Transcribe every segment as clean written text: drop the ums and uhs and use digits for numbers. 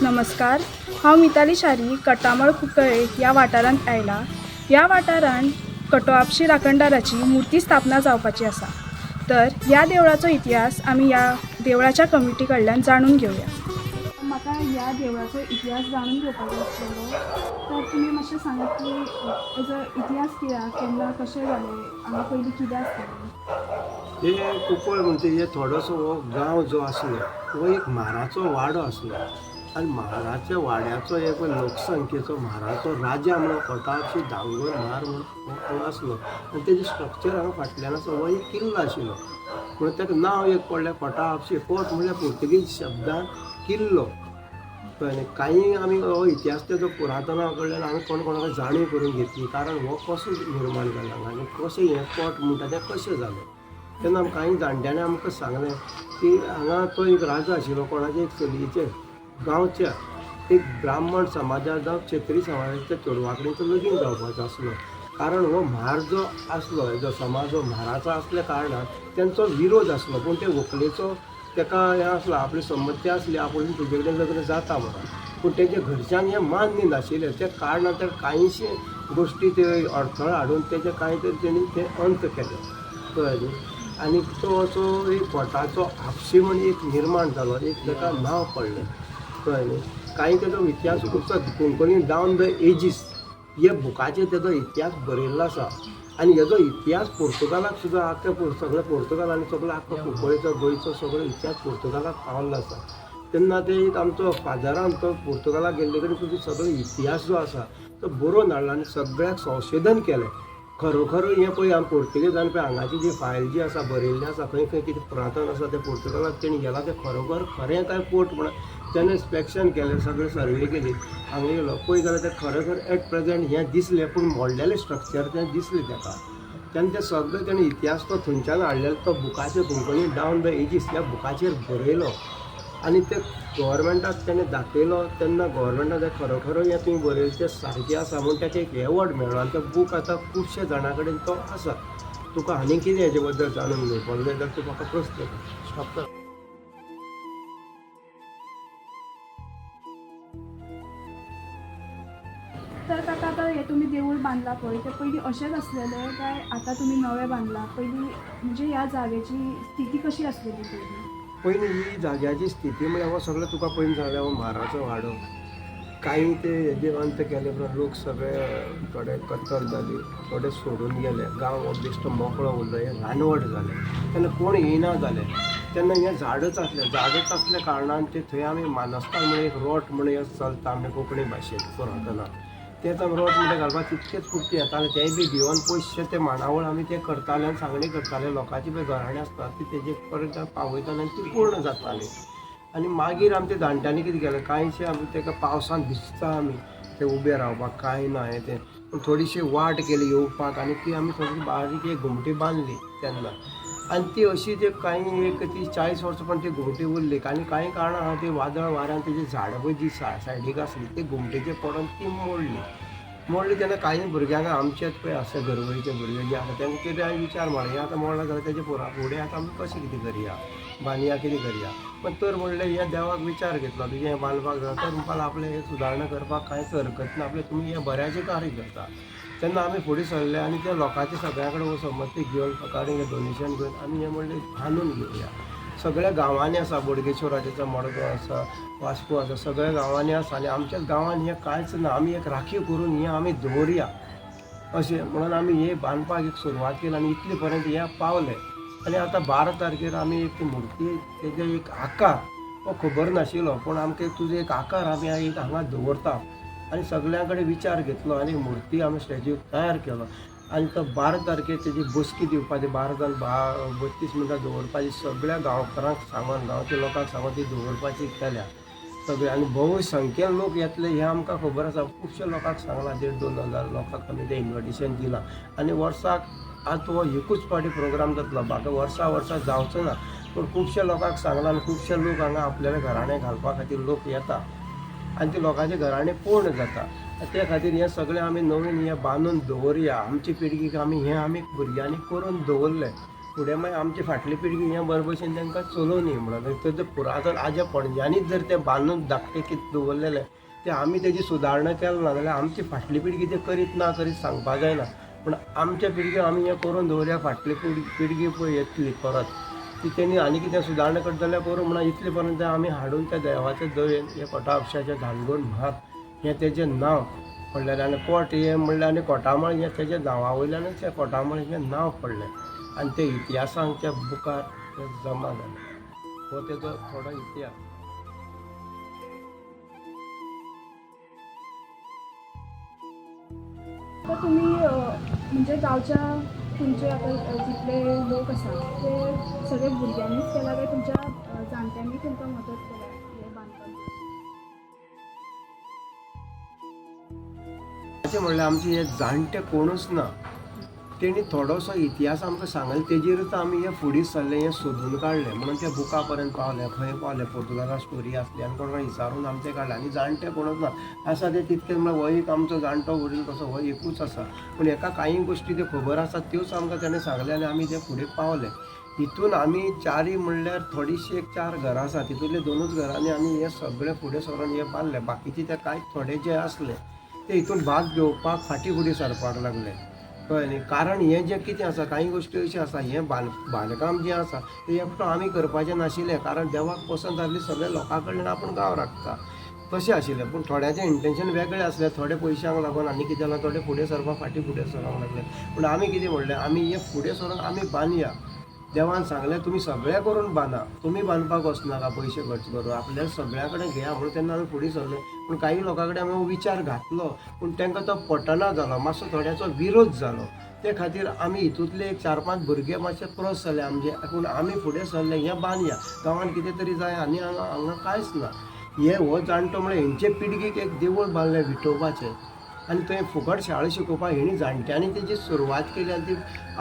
नमस्कार, हांव मिताली शारी कट्टामळ कुंकळे ह्या वाठारांत आयला। ह्या वाठारांत कटोआपशी राखणदाराची मुर्ती स्थापना जावपाची आसा। तर ह्या देवळाचो इतिहास आमी ह्या देवळाच्या कमिटी कडल्यान जाणून घेवया। म्हाका ह्या देवळाचो इतिहास जाणून घेवपाचो आसलेलो, तर तुमी मातशें सांगात की हेजो इतिहास कित्याक, केन्ना कशें जालें, हांगा पयलीं कितें आसतालें? हे कुंकळ म्हणजे हे थोडोसो हो गांव जो आसलो हो एक म्हाराचो वाडो आसलो आनी म्हाराच्या वाड्याचो एक लोकसंख्येचो म्हाराचो राजा म्हणून कटोआपशी दांगोर म्हार म्हणून आसलो आनी तेजें स्ट्रक्चर हांगा फाटल्यान आसा हो एक किल्लो आशिल्लो म्हणून ताका नांव एक पडलें कटोआपशी। कोट म्हणल्यार पुर्तुगीज शब्दान किल्लो। कळ्ळें? काही आमी हो इतिहास तेजो पुरातना कडल्यान आमी कोण कोणाक जाणीव करून घेतली, कारण हो कसो निर्माण जाला हांगा आनी कशें हें कोट म्हणटा तें कशें जालें। तेन्ना कांय जाणट्यांनी आमकां सांगलें की हांगा तो एक राजा आशिल्लो, कोणाचे एक चलयेचे गांवच्या एक ब्राह्मण समाजा जावं क्षत्रीय समाजाच्या चेडवा कडेन तो लगीन जावपाचो आसलो, कारण हो म्हार जो आसलो हेजो समाज जो म्हाराचो आसल्या कारणान तेंचो विरोध आसलो, पूण ते व्हंकलेचो ताका हें आसलो, आपली संमती आसली आपूण तुजे कडेन लग्न जाता म्हणून, पूण तेच्या घरच्यांक हें मान्य नाशिल्लें। त्या कारणान ते कांयशे गोश्टी ते अडथळो हाडून तेजे कांय तरी तेणी ते अंत केले। कळ्ळें न्ही? आनी तो असो एक कोटाचो आपशी म्हण एक निर्माण जालो, एक ताका नांव पडलें। कळ्ळें न्ही? कांय तेजो इतिहास खुबसो कोंकणी डावन द एजीस हे बुकाचेर तेजो इतिहास बरयल्लो आसा आनी हेजो इतिहास पुर्तुगालाक सुद्दां आख्या सगळ्या पुर्तुगालांनी सगळो आख्खो कुंकळेचो गोंयचो सगळो इतिहास पुर्तुगालाक पावल्लो आसा। तेन्ना ते एक आमचो फादरान तो पुर्तुगालाक गेल्ले कडेन तुजो सगळो इतिहास जो आसा तो बरोवन हाडला आनी सगळ्याक संशोधन केलें। खरोखर हें पळय आमी पुर्तुगेजान पळय हांगाची जी फायल जी आसा बरयल्ली आसा, खंय खंय कितें पुरातन आसा तें पुर्तुगालाक तेणी गेला तें खरोखर खरें काय पोट म्हणून तेणें इन्स्पेक्शन केलें, सगळें सर्वे केली, हांगा येयलो पळय जाल्यार तें खरोखर एट प्रेजेंट हें दिसलें, पूण मोडलेलें स्ट्रक्चर तें दिसलें ताका। तेन्ना तें सगळें तेणें इतिहास तो थंयच्यान हाडलेलो तो बुकाचेर कोंकणी डावन द एजीस ह्या बुकाचेर बरयलो आनी ते गव्हर्मेंटाक तेणें दाखयलो। तेन्ना गव्हर्मेंटान तें खरोखर हें तुवें बरयलें तें सारकें आसा म्हूण ताका एक एवॉर्ड मेळ्ळो आनी तो बूक आतां खुबशे जाणां कडेन तो आसा। तुका आनी कितें हेजे बद्दल जाणून घेवपाक जाय जाल्यार तूं म्हाका प्रश्न कर। स्टॉप कर। तर काका, आतां हें तुमी देवूळ बांदला पळय तें पयलीं अशेंच आसलेलें काय आतां तुमी नवें बांदलां? पयलीं म्हणजे ह्या जाग्याची स्थिती कशी आसलेली पयलीं? पयलीं ही जाग्याची स्थिती म्हळ्यार हो सगळो तुका पयलीं सांगलें हो म्हाराचो वाडो। काही ते हेजे अंत केले उपरांत लोक सगळे थोडे कत्तल जाली, थोडे सोडून गेले, गांव हो बेश्टो मोकळो उरलो, हें रानवट जालें। तेन्ना कोण येयना जालें, तेन्ना हें झाडच आसल्या कारणान ते थंय आमी मानसतान म्हणून एक रोट म्हणून हें चलता आमच्या कोंकणी भाशेंत पुरातना, तेच आमी रोट म्हणटा घालपाक तितकेच पुरती येताले, तेय बी भिवून पयशे ते मांडावळ आमी ते करताले आनी सांगणी करताले। लोकांची पळय घराणीं आसता ती तेजे पर्यंत पावयताले आनी ती पूर्ण जाताली। आनी मागीर आमच्या जाणट्यांनी कितें केलें, कांयशे आमी ताका पावसान भिजता आमी ते उबे रावपाक कांय ना हें तें, पूण थोडीशी वाट केली येवपाक आनी ती आमी थोडी बारीक एक घुमटी बांदली तेन्ना, आनी ती अशी ते कांय एक ती 40 वर्सां पण ती घुमटी उरली आनी कांय कारणान ती वादळ वाऱ्यान तेजी झाडां पळय जी सायडीक आसली ती घुमटेचेर पडोन ती मोडली तेन्ना कांय भुरग्यांक आमचेच पळय आसा घरवळीचे भुरगे जे आसा तेंकां कितें हांवें विचार मारलो, हें आतां मोडलां जाल्यार तेजे फुडें आतां आमी कशें कितें करया, बांदया कितें करया। पण तर म्हणलें हें देवाक विचार घेतलो, तुजें हें बांदपाक जाय तर म्हणपाक आपलें हें सुदारणा करपाक कांयच हरकत ना, आपलें तुमी हें बऱ्याचें कार्य करता। तेन्ना आमी फुडें सरले आनी त्या लोकांचे सगळ्या कडेन संमती घेवन सकाळीं हें डोनेशन घेवन आमी हें म्हणलें बांदून घेवया। सगळ्या गांवांनी आसा, बोडगेश्वराचो मडगांव आसा, वास्को आसा, सगळ्या गांवांनी आसा आनी आमच्याच गांवांन हें कांयच ना, आमी एक राखीव करून हें आमी दवरया अशें म्हणून आमी हें बांदपाक एक सुरवात केली आनी इतले पर्यंत हें पावलें। आनी आतां 12 तारखेर आमी एक मुर्ती तेजो एक आकार हो खबर नाशिल्लो, पूण आमकां तुजो एक आकार आमी एक हांगा दवरता आनी सगळ्यां कडेन विचार घेतलो आनी मुर्ती आमी स्टॅच्यू तयार केलो आनी तो 12 तारखेर तेजी बसकी दिवपाची, 12 जावन 32 मिनटां दवरपाची, सगळ्या गांवकारांक सांगून गांवच्या लोकांक सांगून ती दवरपाची केल्या सगळे। आनी भोव संख्येन लोक येतले हें आमकां खबर आसा, खुबशे लोकांक सांगलां, 1,500-2 हजार लोकांक आमी तें इन्विटेशन दिलां आनी वर्साक आतां हो एकूच फावटी प्रोग्राम जातलो, म्हाका वर्सा जावचो ना, पूण खुबशे लोकांक सांगलां आनी खुबशे लोक हांगा आपल्याले घराणे घालपा खातीर लोक येता आनी ते लोकांचे घराणे पूर्ण जाता। त्या खातीर हें सगळें आमी नवीन हें बांदून दवरया, आमचे पिळगेक आमी हें आमी भुरग्यांनी करून दवरलें फुडें मागीर आमची फाटली पिळगी हें बरे भशेन तांकां चलोवनी म्हणून तर पुरातन आज्या पणज्यांनीच जर ते बांदून धाकटे कितें दवरलेले ते आमी तेजी सुदारणा केली ना जाल्यार आमची फाटली पिळगी ते करीत ना करीत सांगपाक जायना. पूण आमच्या पिळगेक आमी हें करून दवरया फाटली पिळगी पळय येतली परत ती तेणी आनी कितें सुदारणा करता जाल्यार करूं म्हणून इतले पर्यंत आमी हाडून त्या देवाचे दयेन हे कोटा आपशाचे धानगोड म्हाल हें तेजें नांव पडलेलें आनी कोट हें म्हणलें आनी कोटामळ हें तेजे नांवा वयल्यानूच त्या कोटामळ हें नांव पडलें आनी ते इतिहासांच्या बुकार ते जमा जालें हो तेजो थोडो इतिहास. तर तुम्ही म्हणजे गावच्या तुमचे आता जितले लोक आसा ते सगळे भुरग्यांनीच केला काय तुमच्या जाणट्यांनी तुमकां मदत केला हे बांदपाक? अशें म्हणल्यार आमचे हे जाणटे कोणूच ना तेणी थोडोसो इतिहास आमकां सांगले तेजेरूच आमी हें फुडें सरलें हें सोदून काडलें म्हणून ते बुका पर्यंत पावले खंय पावले पोर्तुगाला स्टोरी आसली आनी कोणाक विचारून आमचें काडलें आनी जाणटे कोणूच ना आसा ते तितकें म्हणल्यार हो एक आमचो जाणटो वडील कसो हो एकूच आसा पूण एका कांय गोश्टी त्यो खबर आसा त्योच आमकां ताणें सांगले आनी आमी ते फुडें पावले. हितून आमी चारी म्हणल्यार थोडीशी एक 4 घरां आसा तितूंतले 2च घरांनी आमी हे सगळे फुडें सरून हे बांदले बाकीचे ते कांय थोडे जे आसले ते हितून भाग घेवपाक फाटीं फुडें सरपाक लागले कळ्ळें न्ही. कारण हें जें कितें आसा कांय गोश्टी अश्यो आसा हें बांदकाम जें आसा तें एकटो आमी करपाचें नाशिल्लें कारण देवाक पसंत आसली सगळ्या लोकां कडल्यान आपूण गांव राखता तशें आशिल्लें. पूण थोड्यांचें इंटेंशन वेगळें आसलें थोडे पयशांक लागून आनी कितें जालां थोडे फुडें सरपाक फाटीं फुडें सरपाक लागले. पूण आमी कितें म्हणलें आमी हें फुडें सरून आमी बांदया. देवान सांगलें तुमी सगळें करून बांदा तुमी बांदपाक वचनाका पयशे खर्च करून आपल्या सगळ्या कडेन घेया म्हणून तेन्ना आमी फुडें सरले. पूण काही लोकां कडेन आमी विचार घातलो पूण तांकां तो पटना जालो मातसो थोड्याचो विरोध जालो ते खातीर आमी हितूंतले एक 4-5 भुरगे मातशे क्रॉस जाले आमचे पूण आमी फुडें सरले हें बांदया गांवांत कितें तरी जाय आनी हांगा कांयच ना. हे हो जाणटो म्हळ्यार हेंचे पिळगेक एक देवूळ बांदलें विठोबाचें आनी थंय फुकट शाळा शिकोवपाक हेणी जाणट्यांनी तेजी सुरवात केली आनी ती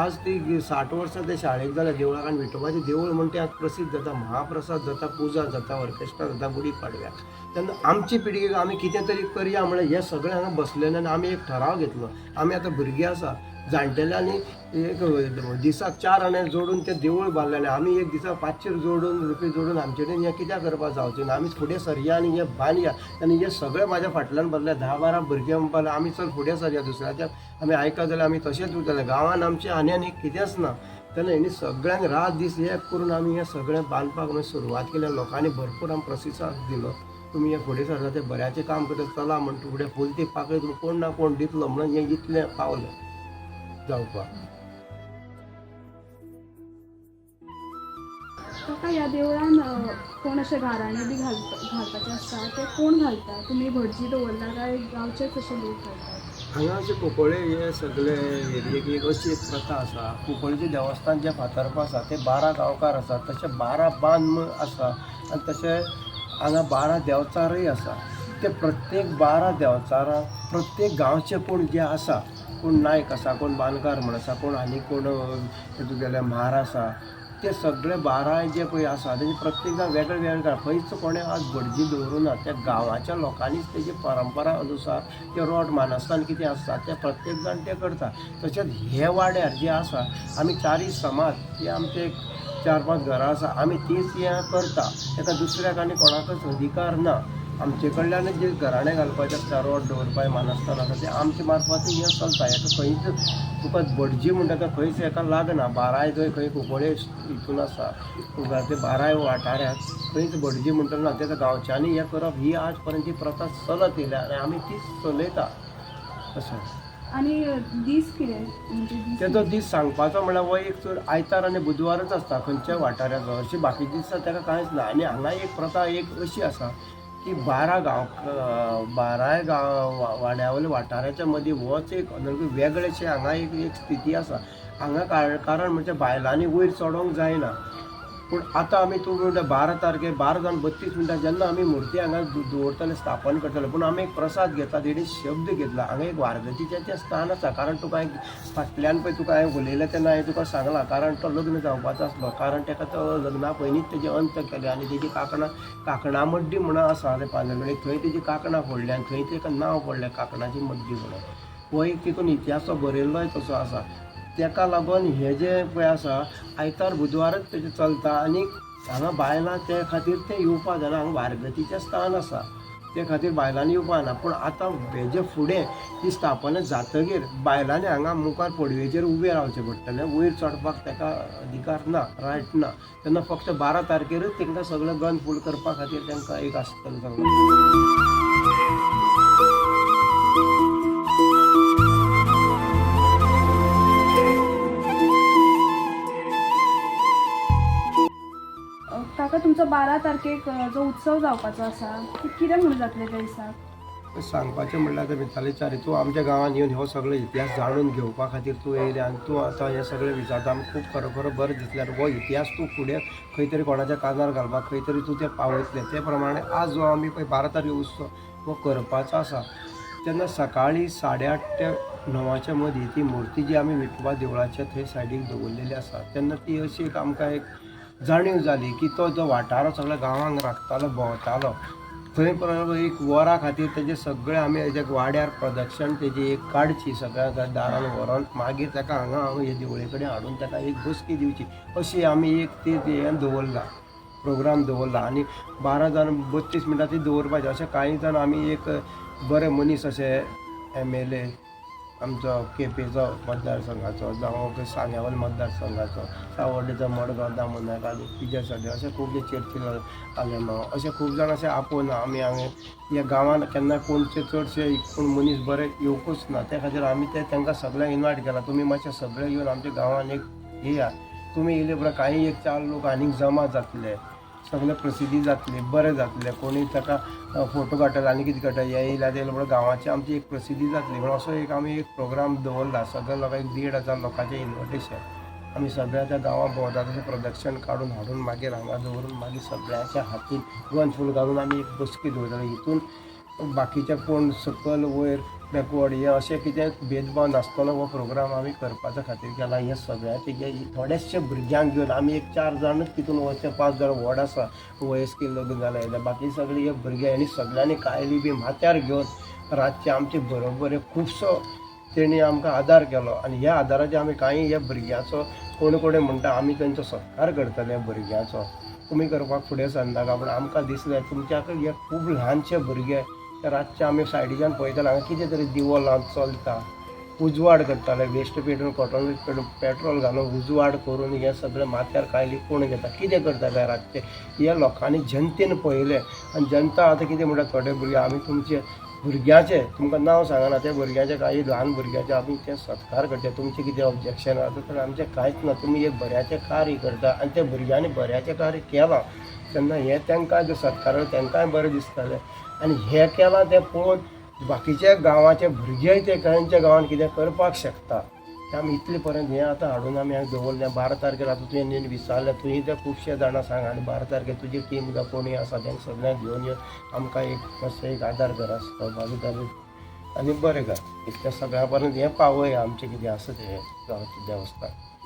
आज ती 60 वर्सां ते शाळेक जाल्या देवळाक आनी विठोबाचें देवूळ म्हण तें आज प्रसिद्ध जाता महाप्रसाद जाता पुजा जाता ऑर्केस्ट्रा जाता गुडी पाडव्याक. तेन्ना आमची पिळगेक आमी कितें तरी करया म्हळ्यार हे सगळें हांगा बसलेले आनी आमी एक ठराव घेतलो आमी आतां भुरगीं आसा जाणटेल्यांनी एक दिसाक 4 आणे जोडून तें देवूळ बांदलें आनी आमी एक दिसाक 500 रुपया जोडून आमचे कडेन हें कित्याक करपाक जावचें ना आमी फुडें सरया आनी हें बांदया. आनी हे सगळे म्हाज्या फाटल्यान बसले 10-12 भुरगे म्हणपाक आमी चल फुडें सरया दुसऱ्याच्या आमी आयकता जाल्यार आमी तशेंच उरतले गांवांत आमचें आनी कितेंच ना. तेन्ना हेणी सगळ्यांक रात दीस एक करून आमी हें सगळें बांदपाक सुरवात केली. लोकांनी भरपूर आमकां प्रतिसाद दिलो तुमी हें फुडें सरता तें बऱ्याचें काम करता चला म्हणून फुडें फूल ती पाकळी तुमी कोण ना कोण दितलो म्हणून हें इतलें पावलें जावपाक. काका ह्या देवळान कोण अशें गाराणे बी घालपाचें आसता ते कोण घालता तुमी भटजी दवरला काय गांवचेच अशे लोक घालतात? हांगा अशें कुंकळे हे सगळे एरियेक एक अशी एक प्रथा आसा कुंकळेचें देवस्थान जें फातर्पा आसा ते 12 गांवकार आसा तशे 12 बांद आसा आनी तशें हांगा 12 देवचारय आसा. ते प्रत्येक 12 देवचाराक प्रत्येक गांवचे कोण जे आसा कोण नायक आसा कोण बांदकार म्हण आसा कोण आनी कोण तुगेले म्हार आसा ते सगळे 12 जे पळय आसा तेजे प्रत्येक जाण वेगळे वेगळे खंयच कोणें आज भटजी दवरूना. त्या गांवाच्या लोकांनीच तेजी परंपरा अनुसार ते रोट मानस्थान कितें आसता ते प्रत्येक जाण ते करता. तशेंच हे वाड्यार जे आसा आमी 4 समाज जे आमचे 4-5 घरां आसा आमी तीच हें करता ताका दुसऱ्याक आनी कोणाकच अधिकार ना. आमचे कडल्यान जे घराणें घालपाचें आसता रोट दवरपाचें मानस्थान आसा तें आमचे मार्फत हें चलता. हेका खंयच तुका भटजी म्हणटा तो खंयच हेका लागना. 12 जंय खंय कुंकळे हितून आसा ते 12 वाठाराक खंयच भटजी म्हणटा ना. तेका गांवच्यांनी हें करप ही आज पर्यंत ती प्रथा चलत येयल्या आनी आमी तीच चलयता अशें. आनी दीस कितें म्हणजे तेजो दीस सांगपाचो म्हळ्यार हो एक चड आयतार आनी बुधवारच आसता खंयच्या वाठाराचो अशी बाकीचे दीस ताका कांयच ना. आनी हांगा एक प्रथा एक अशी आसा की 12 गांव वाड्यावयल्या वाठाराच्या मदीं होच एक वेगळेशें हांगा एक स्थिती आसा. हांगा कारण म्हणजे बायलांनी वयर चडोंक जायना. पूण आतां आमी तूं म्हणटा 12 तारखेर 12 जावन 32 मिनटां जेन्ना आमी मुर्ती हांगा दवरतले स्थापन करतले पूण आमी एक प्रसाद घेतात हेणी शब्द घेतला. हांगा एक वारगतीचें तें स्थान आसा कारण तुका फाटल्यान पळय तुका हांवें उलयलें तेन्ना हांवें तुका सांगलां कारण तो लग्न जावपाचो आसलो कारण ताका तो लग्ना पयलींच तेजें अंत केलें आनी तेजी कांकणा मड्डी म्हणून आसा ते पांचवेळेक थंय तेजी कांकणां फोडली आनी थंय ताका नांव पडलें कांकणाची मड्डी म्हणून. हो एक तितून इतिहास बरयल्लोय तसो आसा. ताका लागून हे जे पळय आसा आयतार बुधवारच तेजें चलता आनी हांगा बायलां ते खातीर ते येवपा जाणा हांगा वारगतीचें स्थान आसा ते खातीर बायलांनी येवपा ना पूण आतां हेजे फुडें ही स्थापना जातकीर बायलांनी हांगा मुखार पडवेचेर उबें रावचें पडटलें वयर चडपाक ताका अधिकार ना रायट ना तेन्ना फक्त 12 तारखेरच तांकां सगळें गन फूल करपा खातीर तांकां एक आसतलें सगळें. काका तुमचो 12 तारखेक जो उत्सव जावपाचो आसा तो कितें म्हणून जातलें त्या दिसाक? सांगपाचें म्हणल्यार आतां मिताली च्यारी तूं आमच्या गांवांत येवन हो सगळो इतिहास जाणून घेवपा खातीर तूं येयलें आनी तूं आतां हें सगळें विचारता आमकां खूब खरोखर बरें दिसल्यार हो इतिहास तूं फुडें खंय तरी कोणाच्या कानार घालपाक खंय तरी तूं तें पावयतलें ते प्रमाणे आज जो आमी पळय 12 तारखेक उत्सव हो करपाचो आसा तेन्ना सकाळीं 8:30 ते 9च्या मदीं ती मुर्ती जी आमी विठोबा देवळाच्या थंय सायडीक दवरलेली आसा तेन्ना ती अशी एक आमकां एक जाणीव जाली की तो जो वाठारो सगळ्या गांवांक राखतालो भोंवतालो थंय एक वरा खातीर तेजे सगळें आमी हेज्या वाड्यार प्रदक्षिण तेजी एक काडची सगळ्या दारान व्हरोन मागीर ताका हांगा हे देवळे कडेन हाडून ताका एक बसकी दिवची अशी आमी एक ती हें दवरला प्रोग्राम दवरला आनी 12 जावन 32 मिनटां ती दवरपाची अशें कांय जाण आमी एक बरे मनीस अशे MLA आमचो केपेचो मतदारसंघाचो जावं सांग्यावल मतदारसंघाचो सावर्डेचो मडगांव दामोदर आनी तिजे सड्डे अशे खूब चर्चील आलेमांव अशे खूब जाण अशे आपोवन आमी हांगा ह्या गांवांत केन्ना कोणचे चडशे कोण मनीस बरे येवकूच ना त्या खातीर आमी ते तांकां सगळ्यांक इनवायट केला तुमी मातशे सगळे येवन आमच्या गांवांत एक येया तुमी येयले उपरांत कांय एक 4 लोक आनीक जमा जातले सगळें प्रसिद्धी जातली बरें जातलें कोणी ताका फोटो काडटले आनी कितें काडटा हे येयल्या ते म्हणून गांवाची आमची एक प्रसिद्धी जातली म्हणून असो एक आमी एक प्रोग्राम दवरला सगळ्या लोकांक 1,500 लोकांचें इन्विटेशन आमी सगळ्या त्या गांवांत भोंवता तशें प्रदक्षिण काडून हाडून मागीर हांगा दवरून मागीर सगळ्यांच्या हातीन गन फूल घालून आमी एक बसकी दवरतले हितून बाकीचे कोण सकयल वयर बॅकवर्ड हे अशें कितें भेदभाव नासतलो हो प्रोग्राम आमी करपाच्या खातीर केला हे सगळ्याचे जे थोडेशे भुरग्यांक घेवन आमी एक 4 जाणूच तितून वचचे 5 जाण व्हड आसा वयस्कर लग्न जालें जाल्यार बाकी सगळीं हे भुरगे आनी सगळ्यांनी कायली बी माथ्यार घेवन रातचे आमचे बरोबर खुबसो तेणी आमकां आदार केलो आनी ह्या आदाराचे आमी कांय ह्या भुरग्याचो कोण कोणें म्हणटा आमी तेंचो सत्कार करतले ह्या भुरग्याचो तुमी करपाक फुडें सरनाका पूण आमकां दिसलें तुमच्या कडेन हे खूब ल्हानशे भुरगे रातचे आमी सायडीच्यान पळयताले हांगा कितें तरी दिवो लावन चलता उजवाड करताले वेस्ट पेटून कॉटन पेट्रोल घालून उजवाड करून हे सगळें माथ्यार कायली कोण घेता कितें करताले रातचे हे लोकांनी जनतेन पळयलें आनी जनता आतां कितें म्हणटा थोडे भुरगे आमी तुमचे भुरग्याचे तुमकां नांव सांगना ते भुरग्याचे कांय ल्हान भुरग्याचे आमी ते सत्कार करचे तुमचें कितें ऑब्जेक्शन आसा तर आमचें कांयच ना तुमी एक बऱ्याचें कार्य करता आनी त्या भुरग्यांनी बऱ्याचें कार्य केलां तेन्ना हें तांकां जे सत्कार तांकांय बरें दिसतालें आनी हें केलां तें पळोवन बाकीच्या गांवाचे भुरगेय ते खंयच्या गांवांत कितें करपाक शकता तें आमी इतले पर्यंत हें आतां हाडून आमी हांगा दवरलें 12 तारखेर आतां तुवें विचारलें तुवें ते खुबशे जाणां सांग आनी 12 तारखेर तुजी टीम जावं कोणूय आसा तेंकां सगळ्यांक घेवन येवन आमकां एक मातशें एक आदार करा भागीदारी आनी बरें कर इतल्या सगळ्या पर्यंत हें पावय आमचें कितें आसा तें गांवचें देवस्थान